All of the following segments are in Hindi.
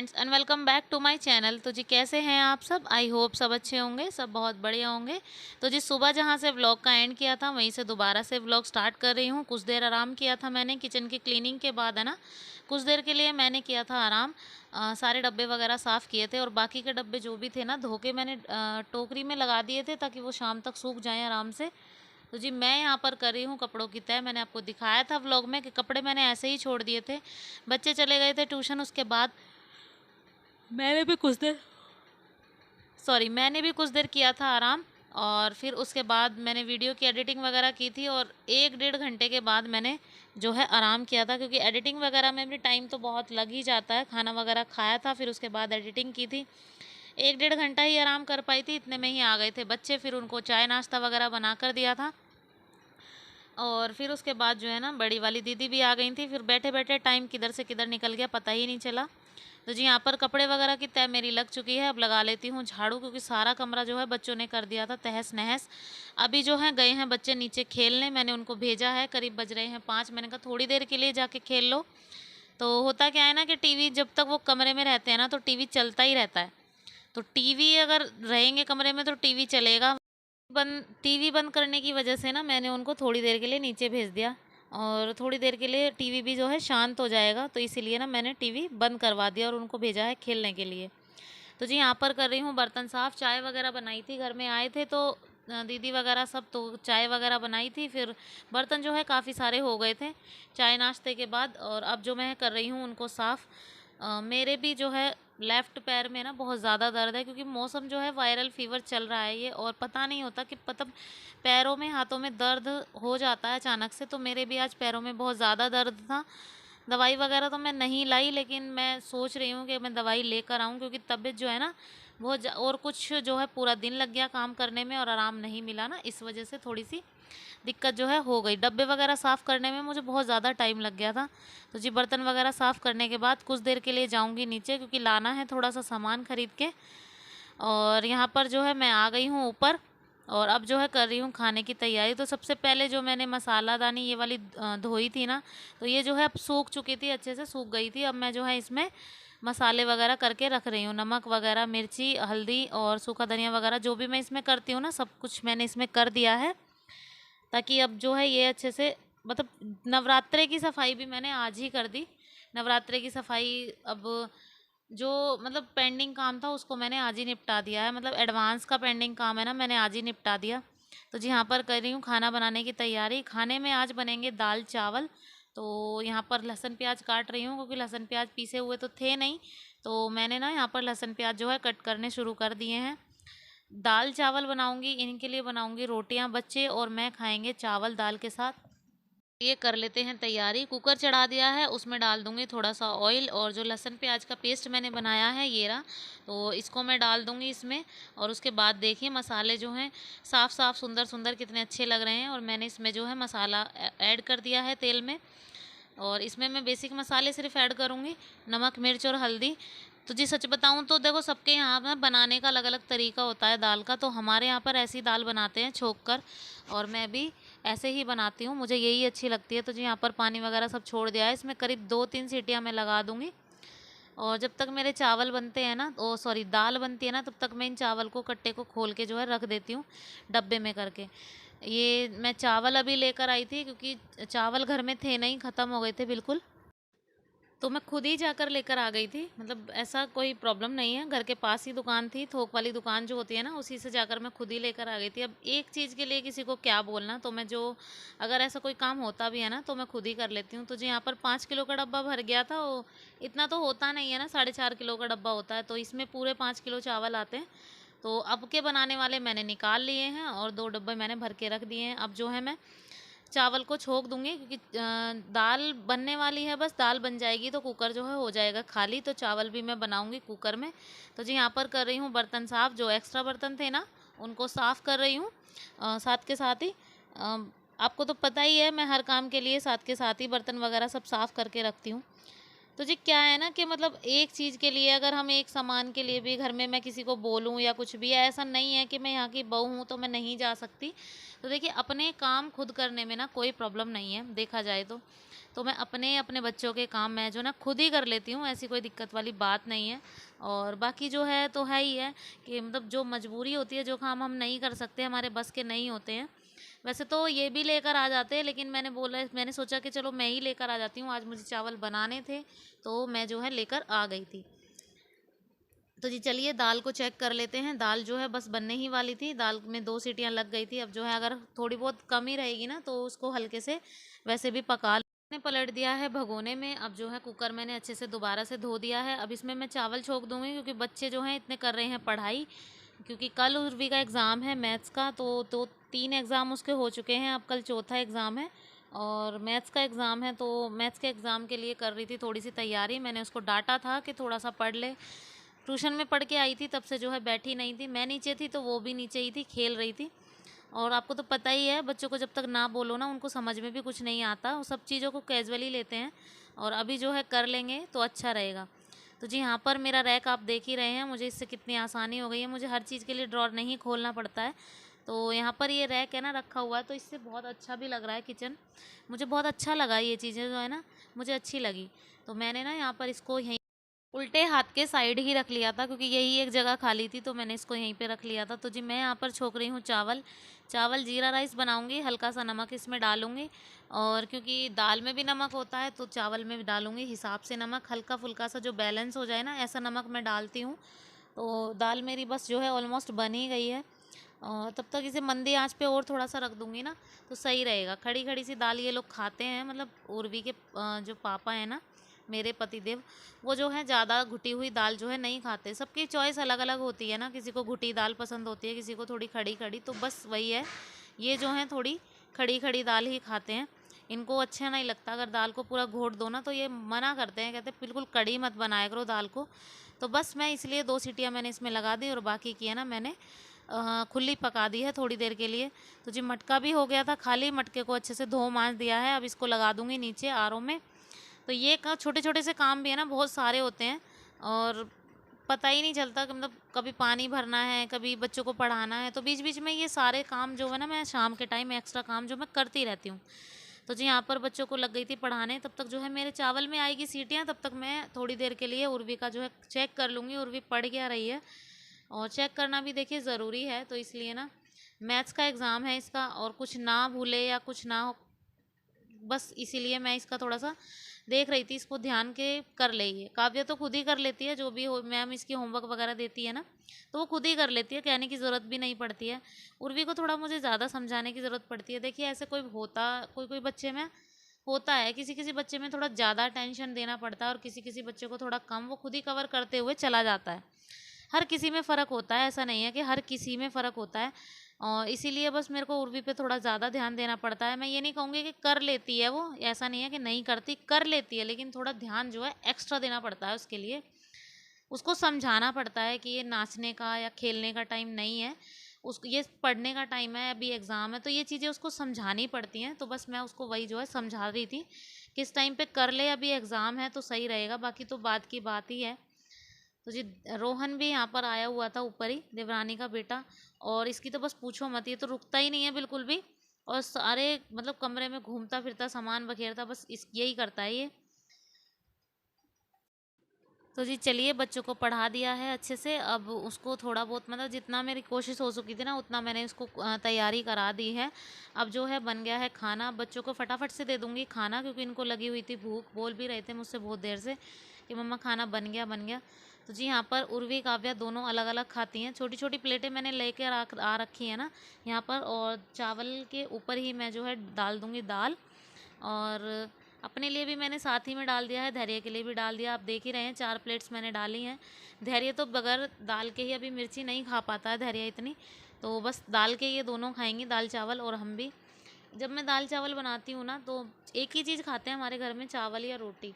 Friends and welcome back to my channel. तो जी कैसे हैं आप सब? आई होप सब अच्छे होंगे, सब बहुत बढ़िया होंगे। तो जी सुबह जहां से व्लॉग का एंड किया था वहीं से दोबारा से व्लॉग स्टार्ट कर रही हूं। कुछ देर आराम किया था मैंने किचन की क्लीनिंग के बाद, है ना। कुछ देर के लिए मैंने किया था आराम। सारे डब्बे वगैरह साफ़ किए थे और बाकी के डब्बे जो भी थे ना धो के मैंने टोकरी में लगा दिए थे ताकि वो शाम तक सूख जाएँ आराम से। तो जी मैं यहाँ पर कर रही हूँ कपड़ों की तह। मैंने आपको दिखाया था व्लॉग में कि कपड़े मैंने ऐसे ही छोड़ दिए थे। बच्चे चले गए थे ट्यूशन, उसके बाद मैंने भी कुछ देर मैंने भी कुछ देर किया था आराम। और फिर उसके बाद मैंने वीडियो की एडिटिंग वगैरह की थी और 1 डेढ़ घंटे के बाद मैंने जो है आराम किया था, क्योंकि एडिटिंग वगैरह में भी टाइम तो बहुत लग ही जाता है। खाना वगैरह खाया था, फिर उसके बाद एडिटिंग की थी। 1 डेढ़ घंटा ही आराम कर पाई थी, इतने में ही आ गए थे बच्चे। फिर उनको चाय नाश्ता वगैरह बना कर दिया था और फिर उसके बाद जो है ना बड़ी वाली दीदी भी आ गई थी। फिर बैठे बैठे टाइम किधर से किधर निकल गया पता ही नहीं चला। तो जी यहाँ पर कपड़े वगैरह की तह मेरी लग चुकी है। अब लगा लेती हूँ झाड़ू, क्योंकि सारा कमरा जो है बच्चों ने कर दिया था तहस नहस। अभी जो है गए हैं बच्चे नीचे खेलने, मैंने उनको भेजा है। करीब बज रहे हैं 5। मैंने कहा थोड़ी देर के लिए जाके खेल लो। तो होता क्या है ना कि टीवी जब तक वो कमरे में रहते हैं ना तो टीवी चलता ही रहता है। तो टीवी अगर रहेंगे कमरे में तो टीवी चलेगा। टीवी बंद करने की वजह से ना मैंने उनको थोड़ी देर के लिए नीचे भेज दिया और थोड़ी देर के लिए टीवी भी जो है शांत हो जाएगा, तो इसीलिए ना मैंने टीवी बंद करवा दिया और उनको भेजा है खेलने के लिए। तो जी यहाँ पर कर रही हूँ बर्तन साफ़। चाय वगैरह बनाई थी, घर में आए थे तो दीदी वगैरह सब, तो चाय वगैरह बनाई थी। फिर बर्तन जो है काफ़ी सारे हो गए थे चाय नाश्ते के बाद। और अब जो मैं कर रही हूँ उनको साफ़। मेरे भी जो है लेफ़्ट पैर में ना बहुत ज़्यादा दर्द है, क्योंकि मौसम जो है वायरल फ़ीवर चल रहा है ये, और पता नहीं होता कि मतलब पैरों में हाथों में दर्द हो जाता है अचानक से। तो मेरे भी आज पैरों में बहुत ज़्यादा दर्द था। दवाई वगैरह तो मैं नहीं लाई, लेकिन मैं सोच रही हूँ कि मैं दवाई लेकर आऊँ, क्योंकि तबीयत जो है ना बहुत और कुछ जो है पूरा दिन लग गया काम करने में और आराम नहीं मिला ना, इस वजह से थोड़ी सी दिक्कत जो है हो गई। डब्बे वगैरह साफ़ करने में मुझे बहुत ज़्यादा टाइम लग गया था। तो जी बर्तन वगैरह साफ़ करने के बाद कुछ देर के लिए जाऊंगी नीचे, क्योंकि लाना है थोड़ा सा सामान खरीद के। और यहाँ पर जो है मैं आ गई हूँ ऊपर और अब जो है कर रही हूँ खाने की तैयारी। तो सबसे पहले जो मैंने मसालादानी ये वाली धोई थी ना, तो ये जो है अब सूख चुकी थी, अच्छे से सूख गई थी। अब मैं जो है इसमें मसाले वगैरह करके रख रही हूँ। नमक वगैरह, मिर्ची, हल्दी और सूखा धनिया वगैरह जो भी मैं इसमें करती हूँ ना, सब कुछ मैंने इसमें कर दिया है, ताकि अब जो है ये अच्छे से मतलब नवरात्रे की सफाई भी मैंने आज ही कर दी। नवरात्रे की सफाई अब जो मतलब पेंडिंग काम था उसको मैंने आज ही निपटा दिया है। मतलब एडवांस का पेंडिंग काम है ना, मैंने आज ही निपटा दिया। तो जी यहाँ पर कर रही हूँ खाना बनाने की तैयारी। खाने में आज बनेंगे दाल चावल। तो यहाँ पर लहसुन प्याज काट रही हूँ, क्योंकि लहसुन प्याज पीसे हुए तो थे नहीं, तो मैंने ना यहाँ पर लहसुन प्याज जो है कट करने शुरू कर दिए हैं। दाल चावल बनाऊंगी, इनके लिए बनाऊंगी रोटियां। बच्चे और मैं खाएंगे चावल दाल के साथ। ये कर लेते हैं तैयारी। कुकर चढ़ा दिया है, उसमें डाल दूंगी थोड़ा सा ऑयल, और जो लहसुन प्याज का पेस्ट मैंने बनाया है ये रहा, तो इसको मैं डाल दूंगी इसमें। और उसके बाद देखिए मसाले जो हैं साफ़ साफ़ सुंदर सुंदर कितने अच्छे लग रहे हैं। और मैंने इसमें जो है मसाला ऐड कर दिया है तेल में। और इसमें मैं बेसिक मसाले सिर्फ ऐड करूँगी, नमक, मिर्च और हल्दी। तो जी सच बताऊँ तो देखो सबके यहाँ ना बनाने का अलग अलग तरीका होता है दाल का। तो हमारे यहाँ पर ऐसी दाल बनाते हैं छोंक कर, और मैं भी ऐसे ही बनाती हूँ, मुझे यही अच्छी लगती है। तो जी यहाँ पर पानी वगैरह सब छोड़ दिया है, इसमें करीब 2-3 सीटियाँ मैं लगा दूँगी। और जब तक मेरे चावल बनते हैं ना, ओ सॉरी दाल बनती है ना, तब तक मैं इन चावल को कट्टे को खोल के जो है रख देती हूँ डब्बे में करके। ये मैं चावल अभी लेकर आई थी, क्योंकि चावल घर में थे नहीं, ख़त्म हो गए थे बिल्कुल। तो मैं खुद ही जाकर लेकर आ गई थी। मतलब ऐसा कोई प्रॉब्लम नहीं है, घर के पास ही दुकान थी, थोक वाली दुकान जो होती है ना, उसी से जाकर मैं खुद ही लेकर आ गई थी। अब एक चीज़ के लिए किसी को क्या बोलना, तो मैं जो अगर ऐसा कोई काम होता भी है ना तो मैं खुद ही कर लेती हूँ। तो जी यहाँ पर 5 किलो का डब्बा भर गया था। वो इतना तो होता नहीं है ना, 4.5 किलो का डब्बा होता है, तो इसमें पूरे 5 किलो चावल आते हैं। तो अब के बनाने वाले मैंने निकाल लिए हैं और 2 डब्बे मैंने भर के रख दिए हैं। अब जो है मैं चावल को छोंक दूंगी, क्योंकि दाल बनने वाली है, बस दाल बन जाएगी तो कुकर जो है हो जाएगा खाली। तो चावल भी मैं बनाऊंगी कुकर में। तो जी यहाँ पर कर रही हूँ बर्तन साफ़, जो एक्स्ट्रा बर्तन थे ना उनको साफ़ कर रही हूँ। साथ के साथ ही आपको तो पता ही है मैं हर काम के लिए साथ के साथ ही बर्तन वगैरह सब साफ़ करके रखती हूँ। तो जी क्या है ना कि मतलब एक चीज़ के लिए, अगर हम एक सामान के लिए भी घर में मैं किसी को बोलूँ या कुछ भी, ऐसा नहीं है कि मैं यहाँ की बहू हूँ तो मैं नहीं जा सकती। तो देखिए अपने काम खुद करने में ना कोई प्रॉब्लम नहीं है देखा जाए तो। तो मैं अपने अपने बच्चों के काम मैं जो ना खुद ही कर लेती हूँ, ऐसी कोई दिक्कत वाली बात नहीं है। और बाकी जो है तो है ही है कि मतलब जो मजबूरी होती है, जो काम हम नहीं कर सकते, हमारे बस के नहीं होते हैं, वैसे तो ये भी लेकर आ जाते हैं, लेकिन मैंने सोचा कि चलो मैं ही लेकर आ जाती हूँ। आज मुझे चावल बनाने थे तो मैं जो है लेकर आ गई थी। तो जी चलिए दाल को चेक कर लेते हैं। दाल जो है बस बनने ही वाली थी, दाल में 2 सीटियाँ लग गई थी। अब जो है अगर थोड़ी बहुत कम ही रहेगी ना तो उसको हल्के से वैसे भी पका मैंने पलट दिया है भगोने में। अब जो है कुकर मैंने अच्छे से दोबारा से धो दिया है। अब इसमें मैं चावल छोंक दूंगी, क्योंकि बच्चे जो हैं इतने कर रहे हैं पढ़ाई, क्योंकि कल उर्वी का एग्ज़ाम है मैथ्स का। तो 3 एग्ज़ाम उसके हो चुके हैं, अब कल चौथा एग्ज़ाम है और मैथ्स का एग्ज़ाम है। तो मैथ्स के एग्ज़ाम के लिए कर रही थी थोड़ी सी तैयारी। मैंने उसको डांटा था कि थोड़ा सा पढ़ ले। ट्यूशन में पढ़ के आई थी, तब से जो है बैठी नहीं थी। मैं नीचे थी तो वो भी नीचे ही थी, खेल रही थी। और आपको तो पता ही है, बच्चों को जब तक ना बोलो ना उनको समझ में भी कुछ नहीं आता, वो सब चीज़ों को कैजुअली लेते हैं। और अभी जो है कर लेंगे तो अच्छा रहेगा। तो जी यहाँ पर मेरा रैक आप देख ही रहे हैं, मुझे इससे कितनी आसानी हो गई है, मुझे हर चीज़ के लिए ड्रॉर नहीं खोलना पड़ता है। तो यहाँ पर ये रैक है ना रखा हुआ है, तो इससे बहुत अच्छा भी लग रहा है किचन। मुझे बहुत अच्छा लगा, ये चीज़ें जो है ना मुझे अच्छी लगी। तो मैंने ना यहाँ पर इसको यहीं उल्टे हाथ के साइड ही रख लिया था, क्योंकि यही एक जगह खाली थी, तो मैंने इसको यहीं पे रख लिया था। तो जी मैं यहाँ पर छोक रही हूँ चावल। चावल जीरा राइस बनाऊंगी, हल्का सा नमक इसमें डालूंगी, और क्योंकि दाल में भी नमक होता है तो चावल में भी डालूंगी हिसाब से नमक, हल्का फुल्का सा जो बैलेंस हो जाए ना, ऐसा नमक मैं डालती हूँ। तो दाल मेरी बस जो है ऑलमोस्ट बन ही गई है, और तब तक इसे मंदी आंच पे और थोड़ा सा रख दूंगी ना तो सही रहेगा। खड़ी खड़ी सी दाल ये लोग खाते हैं, मतलब उर्वी के जो पापा हैं ना, मेरे पतिदेव, वो जो है ज़्यादा घुटी हुई दाल जो है नहीं खाते। सबकी चॉइस अलग अलग होती है ना, किसी को घुटी दाल पसंद होती है, किसी को थोड़ी खड़ी खड़ी। तो बस वही है, ये जो है थोड़ी खड़ी खड़ी दाल ही खाते हैं। इनको अच्छा नहीं लगता अगर दाल को पूरा घोट दो ना, तो ये मना करते हैं, कहते हैं बिल्कुल कड़ी मत बनाया करो दाल को। तो बस मैं इसलिए 2 सीटियाँ मैंने इसमें लगा दी, और बाकी की है ना मैंने खुली पका दी है थोड़ी देर के लिए। तो जी मटका भी हो गया था खाली, मटके को अच्छे से धो मांज दिया है। अब इसको लगा दूंगी नीचे आरओ में। तो ये छोटे छोटे से काम भी है ना बहुत सारे होते हैं, और पता ही नहीं चलता कि मतलब कभी पानी भरना है, कभी बच्चों को पढ़ाना है, तो बीच बीच में ये सारे काम जो है ना मैं शाम के टाइम एक्स्ट्रा काम जो मैं करती रहती हूँ। तो जी यहाँ पर बच्चों को लग गई थी पढ़ाने, तब तक जो है मेरे चावल में आएगी सीटियाँ, तब तक मैं थोड़ी देर के लिए उर्वी का जो है चेक कर लूँगी, उर्वी पढ़ क्या रही है। और चेक करना भी देखिए ज़रूरी है, तो इसलिए ना मैथ्स का एग्ज़ाम है इसका, और कुछ ना भूले या कुछ ना हो, बस इसीलिए मैं इसका थोड़ा सा देख रही थी, इसको ध्यान के कर ले। ये काव्या तो खुद ही कर लेती है, जो भी हो मैम इसकी होमवर्क वगैरह देती है ना तो वो खुद ही कर लेती है, कहने की ज़रूरत भी नहीं पड़ती है। उर्वी को थोड़ा मुझे ज़्यादा समझाने की ज़रूरत पड़ती है। देखिए ऐसे कोई कोई बच्चे में होता है, किसी किसी बच्चे में थोड़ा ज़्यादा टेंशन देना पड़ता है, और किसी किसी बच्चे को थोड़ा कम, वो खुद ही कवर करते हुए चला जाता है। हर किसी में फ़र्क होता है, ऐसा नहीं है कि हर किसी में फ़र्क होता है। और इसीलिए बस मेरे को उर्वी पे थोड़ा ज़्यादा ध्यान देना पड़ता है। मैं ये नहीं कहूँगी कि कर लेती है वो, ऐसा नहीं है कि नहीं करती, कर लेती है, लेकिन थोड़ा ध्यान जो है एक्स्ट्रा देना पड़ता है उसके लिए। उसको समझाना पड़ता है कि ये नाचने का या खेलने का टाइम नहीं है, उसको ये पढ़ने का टाइम है, अभी एग्ज़ाम है, तो ये चीज़ें उसको समझानी पड़ती हैं। तो बस मैं उसको वही जो है समझा रही थी, किस टाइम पे कर ले, अभी एग्ज़ाम है तो सही रहेगा, बाकी तो बात की बात ही है। तो जी रोहन भी यहाँ पर आया हुआ था ऊपर ही, देवरानी का बेटा, और इसकी तो बस पूछो मत, ये तो रुकता ही नहीं है बिल्कुल भी, और सारे मतलब कमरे में घूमता फिरता सामान बखेरता, बस इस यही करता है ये। तो जी चलिए बच्चों को पढ़ा दिया है अच्छे से। अब उसको थोड़ा बहुत मतलब जितना मेरी कोशिश हो सकी थी ना उतना मैंने उसको तैयारी करा दी है। अब जो है बन गया है खाना, बच्चों को फटाफट से दे दूंगी खाना, क्योंकि इनको लगी हुई थी भूख, बोल भी रहे थे मुझसे बहुत देर से कि मम्मा खाना बन गया बन गया। तो जी यहाँ पर उर्वी काव्या दोनों अलग अलग खाती हैं, छोटी छोटी प्लेटें मैंने लेके आ रखी है ना यहाँ पर, और चावल के ऊपर ही मैं जो है डाल दूँगी दाल, और अपने लिए भी मैंने साथ ही में डाल दिया है, धैर्य के लिए भी डाल दिया। आप देख ही रहे हैं 4 प्लेट्स मैंने डाली हैं। धैर्य तो बगैर दाल के ही अभी मिर्ची नहीं खा पाता है धैर्य इतनी, तो बस दाल के ये दोनों खाएंगी, दाल चावल, और हम भी। जब मैं दाल चावल बनाती हूँ ना तो एक ही चीज़ खाते हैं हमारे घर में, चावल या रोटी।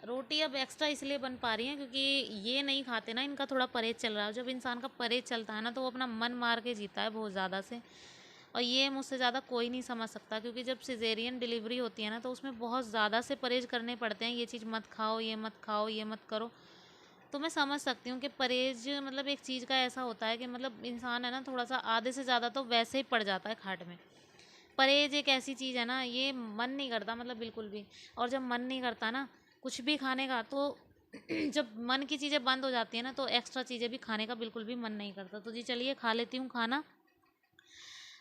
रोटी अब एक्स्ट्रा इसलिए बन पा रही है क्योंकि ये नहीं खाते ना, इनका थोड़ा परहेज चल रहा है। जब इंसान का परहेज चलता है ना तो वो अपना मन मार के जीता है बहुत ज़्यादा से, और ये मुझसे ज़्यादा कोई नहीं समझ सकता, क्योंकि जब सिजेरियन डिलीवरी होती है ना तो उसमें बहुत ज़्यादा से परहेज करने पड़ते हैं, ये चीज़ मत खाओ, ये मत खाओ, ये मत करो। तो मैं समझ सकती हूँ कि परहेज मतलब एक चीज़ का ऐसा होता है कि मतलब इंसान है ना थोड़ा सा आधे से ज़्यादा तो वैसे ही पड़ जाता है खाट में। परहेज एक ऐसी चीज़ है ना, ये मन नहीं करता मतलब बिल्कुल भी। और जब मन नहीं करता ना कुछ भी खाने का, तो जब मन की चीज़ें बंद हो जाती है ना, तो एक्स्ट्रा चीज़ें भी खाने का बिल्कुल भी मन नहीं करता। तो जी चलिए खा लेती हूँ खाना।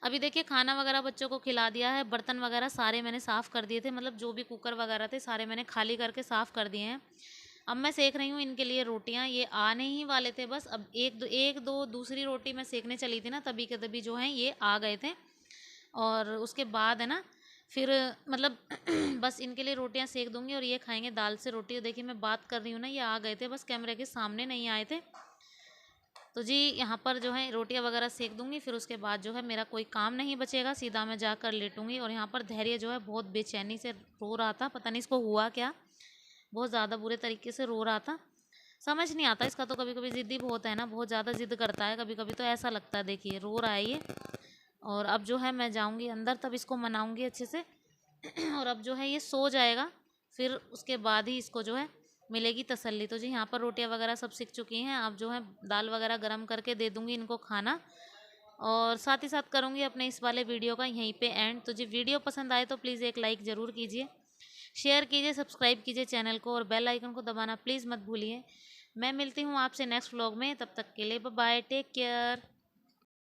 अभी देखिए खाना वगैरह बच्चों को खिला दिया है, बर्तन वगैरह सारे मैंने साफ़ कर दिए थे, मतलब जो भी कुकर वगैरह थे सारे मैंने खाली करके साफ़ कर दिए हैं। अब मैं सेक रही हूँ इनके लिए रोटियाँ, ये आने ही वाले थे बस। अब एक दो दूसरी रोटी मैं सेकने चली थी ना, तभी के तभी जो है ये आ गए थे। और उसके बाद है ना फिर मतलब बस इनके लिए रोटियां सेक दूंगी और ये खाएंगे दाल से रोटी। और देखिए मैं बात कर रही हूँ ना, ये आ गए थे बस, कैमरे के सामने नहीं आए थे। तो जी यहाँ पर जो है रोटियां वगैरह सेक दूंगी, फिर उसके बाद जो है मेरा कोई काम नहीं बचेगा, सीधा मैं जाकर लेटूंगी। और यहाँ पर धैर्य जो है बहुत बेचैनी से रो रहा था, पता नहीं इसको हुआ क्या, बहुत ज़्यादा बुरे तरीके से रो रहा था। समझ नहीं आता इसका, तो कभी कभी ज़िद्दी बहुत है ना, बहुत ज़्यादा ज़िद करता है कभी कभी, तो ऐसा लगता है देखिए रो रहा है ये। और अब जो है मैं जाऊंगी अंदर, तब इसको मनाऊंगी अच्छे से। और अब जो है ये सो जाएगा, फिर उसके बाद ही इसको जो है मिलेगी तसल्ली। तो जी यहाँ पर रोटियां वगैरह सब सीख चुकी हैं, अब जो है दाल वगैरह गरम करके दे दूंगी इनको खाना। और साथ ही साथ करूंगी अपने इस वाले वीडियो का यहीं पे एंड। तो जी वीडियो पसंद आए तो प्लीज़ एक लाइक ज़रूर कीजिए, शेयर कीजिए, सब्सक्राइब कीजिए चैनल को, और बेल आइकन को दबाना प्लीज़ मत भूलिए। मैं मिलती हूँ आपसे नेक्स्ट व्लॉग में, तब तक के लिए बाय बाय, टेक केयर।